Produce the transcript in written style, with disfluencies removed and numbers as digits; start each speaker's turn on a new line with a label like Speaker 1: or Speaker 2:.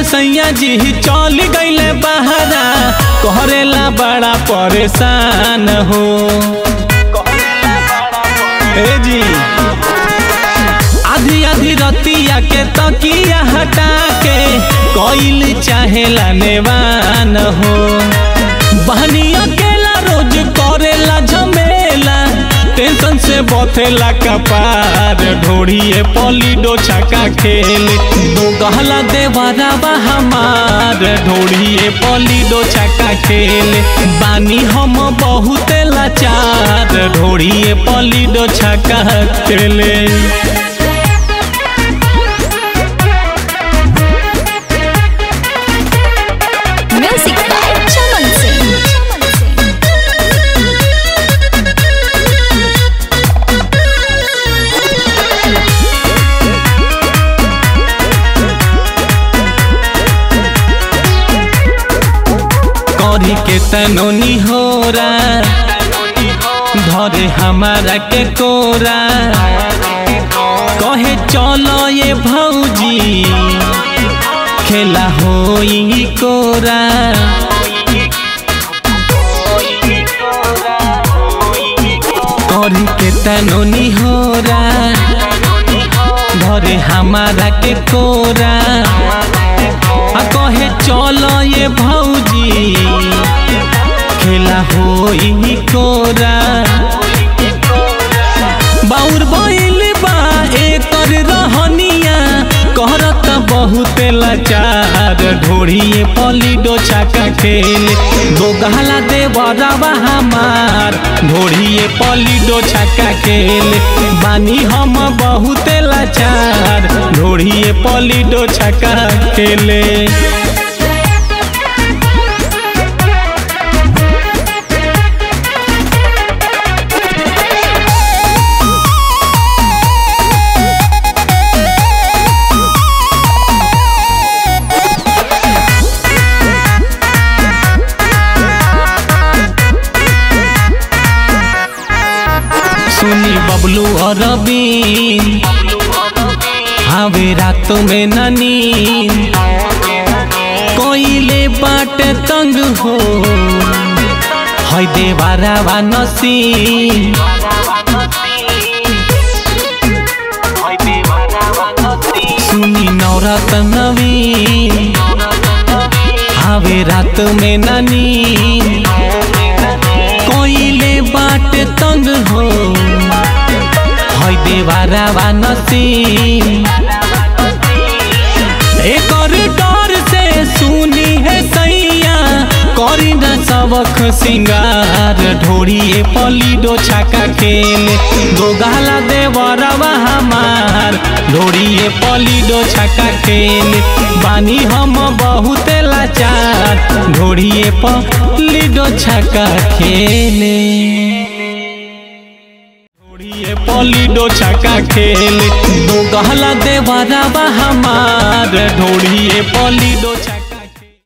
Speaker 1: सैया जी चल गईले बहरा, करेला बड़ा परेशान हो। ए जी आधी आधी रतिया के तकिया हटा के कोइल चाहेला नेवान हो। बहनी अकेला रोज करेला झमेला, टेंशन से बथेला कपार, ढोड़िए पलिडो छक्का खेले। दो गहला देवरा बा हमार, ढोड़िए पलिडो छक्का खेले। बानी हम बहुत लाचार, ढोड़िए पलिडो छक्का खेले। के तनोनी होरा धरे हमारा के कोरा, कहे चलो ये भौजी खेला होई कोरा। करी के तनोनी होरा धरे हमारा के कोरा, कहे चलो ये भौजी खेला होई कोरा। बाउर बैल बा एकर रहनिया, करत बहुत लाचार, ढोड़िए पलिडो छक्का खेले। दो गहला देवरा बा हमार, ढोड़िए पलिडो छक्का खेले। बानी हम बहुत लाचार, ढोड़िए पलिडो छक्का खेले। सुनी बबलू और रबीन हावे रातों में ननी, कोइले बाट तंग हो है देवारा वा नसीन। सुनी नौरत नवीन हावे रात में ननी, कोइले बाट तंग हो है देवारा वा नसीन। एकर डर से सुनी है सैया करी न सबक सिंगार, ढोड़िए पलिडो छक्का खेले। दो गहला देवरा बा हमार, ढोड़िए पलिडो छक्का खेले। बानी हम बहुत लाचार, ढोड़िए पलिडो छक्का खेले। पलिडो छक्का खेले। दो गहला देवरा बा हमार, ढोड़िए पलिडो